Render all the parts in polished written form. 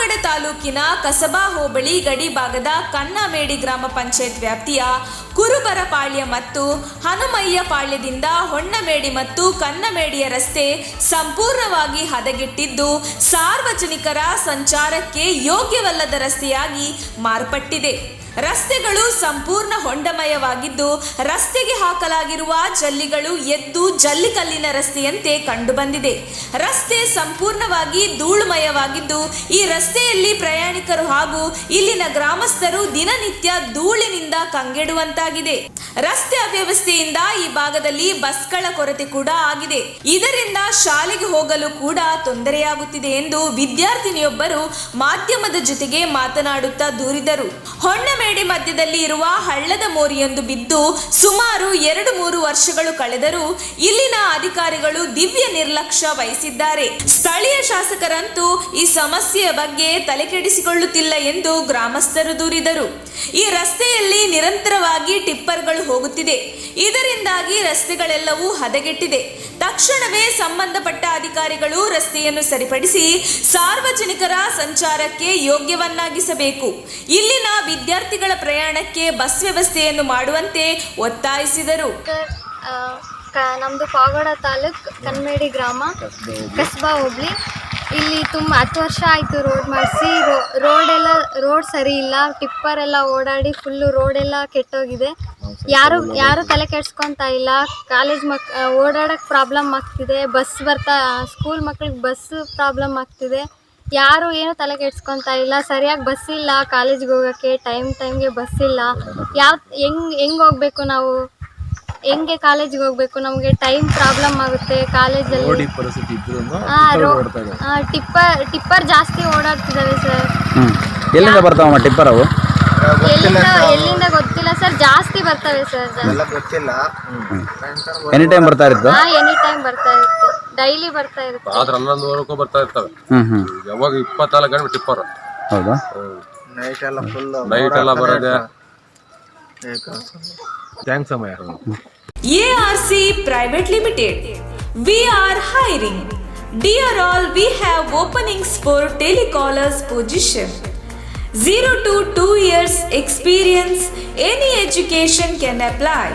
ಪಾವಗಡ ತಾಲೂಕಿನ ಕಸಬಾ ಹೋಬಳಿ ಗಡಿ ಭಾಗದ ಕನ್ನಮೇಡಿ ಗ್ರಾಮ ಪಂಚಾಯತ್ ವ್ಯಾಪ್ತಿಯ ಕುರುಬರಪಾಳ್ಯ ಮತ್ತು ಹನುಮಯ್ಯ ಪಾಳ್ಯದಿಂದ ಹೊನ್ನಮೇಡಿ ಮತ್ತು ಕನ್ನಮೇಡಿಯ ರಸ್ತೆ ಸಂಪೂರ್ಣವಾಗಿ ಹದಗೆಟ್ಟಿದ್ದು ಸಾರ್ವಜನಿಕರ ಸಂಚಾರಕ್ಕೆ ಯೋಗ್ಯವಲ್ಲದ ರಸ್ತೆಯಾಗಿ ಮಾರ್ಪಟ್ಟಿದೆ. ರಸ್ತೆಗಳು ಸಂಪೂರ್ಣ ಹೊಂಡಮಯವಾಗಿದ್ದು ರಸ್ತೆಗೆ ಹಾಕಲಾಗಿರುವ ಜಲ್ಲಿಗಳು ಎದ್ದು ಜಲ್ಲಿಕಲ್ಲಿನ ರಸ್ತೆಯಂತೆ ಕಂಡುಬಂದಿದೆ. ರಸ್ತೆ ಸಂಪೂರ್ಣವಾಗಿ ಧೂಳುಮಯವಾಗಿದ್ದು ಈ ರಸ್ತೆಯಲ್ಲಿ ಪ್ರಯಾಣಿಕರು ಹಾಗೂ ಇಲ್ಲಿನ ಗ್ರಾಮಸ್ಥರು ದಿನನಿತ್ಯ ಧೂಳಿನಿಂದ ಕಂಗೆಡುವಂತಾಗಿದೆ. ರಸ್ತೆ ಅವ್ಯವಸ್ಥೆಯಿಂದ ಈ ಭಾಗದಲ್ಲಿ ಬಸ್ಗಳ ಕೊರತೆ ಕೂಡ ಆಗಿದೆ. ಇದರಿಂದ ಶಾಲೆಗೆ ಹೋಗಲು ಕೂಡ ತೊಂದರೆಯಾಗುತ್ತಿದೆ ಎಂದು ವಿದ್ಯಾರ್ಥಿನಿಯೊಬ್ಬರು ಮಾಧ್ಯಮದ ಜೊತೆಗೆ ಮಾತನಾಡುತ್ತಾ ದೂರಿದರು. ಹೊನ್ನಮೇಡಿ ಮಧ್ಯದಲ್ಲಿ ಇರುವ ಹಳ್ಳದ ಮೋರಿಯೊಂದು ಬಿದ್ದು ಸುಮಾರು 2-3 ವರ್ಷಗಳು ಕಳೆದರೂ ಇಲ್ಲಿನ ಅಧಿಕಾರಿಗಳು ದಿವ್ಯ ನಿರ್ಲಕ್ಷ್ಯ ವಹಿಸಿದ್ದಾರೆ. ಸ್ಥಳೀಯ ಶಾಸಕರಂತೂ ಈ ಸಮಸ್ಯೆಯ ಬಗ್ಗೆ ತಲೆಕೆಡಿಸಿಕೊಳ್ಳುತ್ತಿಲ್ಲ ಎಂದು ಗ್ರಾಮಸ್ಥರು ದೂರಿದರು. ಈ ರಸ್ತೆಯಲ್ಲಿ ನಿರಂತರವಾಗಿ ಟಿಪ್ಪರ್ಗಳು ಹೋಗುತ್ತಿದೆ. ಇದರಿಂದಾಗಿ ರಸ್ತೆಗಳೆಲ್ಲವೂ ಹದಗೆಟ್ಟಿದೆ. ತಕ್ಷಣವೇ ಸಂಬಂಧಪಟ್ಟ ಅಧಿಕಾರಿಗಳು ರಸ್ತೆಯನ್ನು ಸರಿಪಡಿಸಿ ಸಾರ್ವಜನಿಕರ ಸಂಚಾರಕ್ಕೆ ಯೋಗ್ಯವನ್ನಾಗಿಸಬೇಕು. ಇಲ್ಲಿನ ವಿದ್ಯಾರ್ಥಿಗಳ ಪ್ರಯಾಣಕ್ಕೆ ಬಸ್ ವ್ಯವಸ್ಥೆಯನ್ನು ಮಾಡುವಂತೆ ಒತ್ತಾಯಿಸಿದರು. ನಮ್ಮದು ಪಾವಗಡ ತಾಲೂಕು ಕನ್ನಮೇಡಿ ಗ್ರಾಮ ಕಸಬಾ ಹೋಬಳಿ. ಇಲ್ಲಿ ತುಂಬ 10 ವರ್ಷ ಆಯಿತು ರೋಡ್ ಮಾಡಿಸಿ. ರೋಡ್ ಸರಿ ಇಲ್ಲ. ಟಿಪ್ಪರ್ ಎಲ್ಲ ಓಡಾಡಿ ಫುಲ್ಲು ರೋಡೆಲ್ಲ ಕೆಟ್ಟೋಗಿದೆ. ಯಾರು ತಲೆ ಕೆಡ್ಸ್ಕೊತಾ ಇಲ್ಲ. ಕಾಲೇಜ್ ಓಡಾಡೋಕ್ಕೆ ಪ್ರಾಬ್ಲಮ್ ಆಗ್ತಿದೆ. ಸ್ಕೂಲ್ ಮಕ್ಳಿಗೆ ಬಸ್ ಪ್ರಾಬ್ಲಮ್ ಆಗ್ತಿದೆ. ಯಾರು ಏನು ತಲೆ ಕೆಡ್ಸ್ಕೊತಾ ಇಲ್ಲ. ಸರಿಯಾಗಿ ಬಸ್ ಇಲ್ಲ. ಕಾಲೇಜ್ಗೆ ಹೋಗೋಕ್ಕೆ ಟೈಮ್ಗೆ ಬಸ್ ಇಲ್ಲ. ಹೆಂಗೆ ಹೋಗ್ಬೇಕು ನಾವು? ಹೆಂಗೆ ಕಾಲೇಜ್ಗೆ ಹೋಗ್ಬೇಕು? ನಮಗೆ ಟೈಮ್ ಪ್ರಾಬ್ಲಮ್ ಆಗುತ್ತೆ ಕಾಲೇಜಲ್ಲಿ. ಟಿಪ್ಪರ್ ಜಾಸ್ತಿ ಓಡಾಡ್ತಿದ್ದಾವೆ ಸರ್. ಎಲ್ಲಿಂದ ಬರ್ತಾವಮ್ಮ ಟಿಪ್ಪರ್? ಅವು ಎಲ್ಲಿಂದ ಗೊತ್ತಿಲ್ಲ ಸರ್. ಜಾಸ್ತಿ ಬರ್ತವೆ ಸರ್. ಎನಿ ಟೈಮ್ ಬರ್ತಾ ಇರುತ್ತೆ. ಎನಿ ಟೈಮ್ ಬರ್ತಾ ಇರುತ್ತೆ. ಡೈಲಿ ಬರ್ತಾ ಇರುತ್ತೆ. ಆದ್ರೆ 11 ಬರ್ತಾ ಇರ್ತವೆ. ಯಾವಾಗ 24 ಗಂಟೆ ಟಿಪ್ಪರ್. ಹೌದಾ? ನೈಟ್ ಎಲ್ಲ ಬರೋದೆ. ಥ್ಯಾಂಕ್ಸ್ ಅಮ್ಮ. ARC Private Limited. We are hiring. Dear all, we have openings for telecallers position. 0 to 2 years experience. Any education can apply.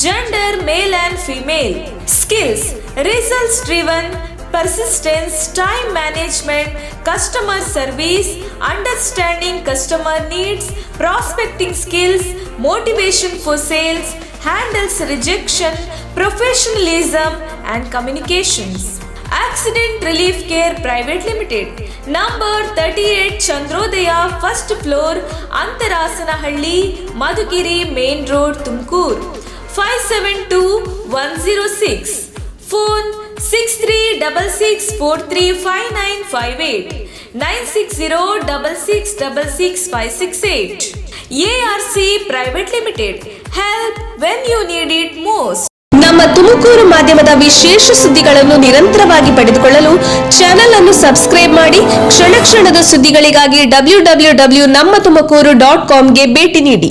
Gender male and female. Skills results driven, persistence, time management, customer service, understanding customer needs, prospecting skills, motivation for sales, handles rejection, professionalism and communications. Accident Relief Care Private Limited. Number 38 Chandrodaya, first floor, Antarasanahಳ್ಳಿ, Madhugiri Main Road, Tumkur. 572106. Phone 6366435958 96066666568. ARC Private Limited. Help when you need it most. ನಮ್ಮ ತುಮಕೂರು ಮಾಧ್ಯಮದ ವಿಶೇಷ ಸುದ್ದಿಗಳನ್ನು ನಿರಂತರವಾಗಿ ಪಡೆದುಕೊಳ್ಳಲು channel ಅನ್ನು subscribe ಮಾಡಿ. ಕ್ಷಣ ಕ್ಷಣದ ಸುದ್ದಿಗಳಿಗಾಗಿ www.nammathumakuru.com ಗೆ ಭೇಟಿ ನೀಡಿ.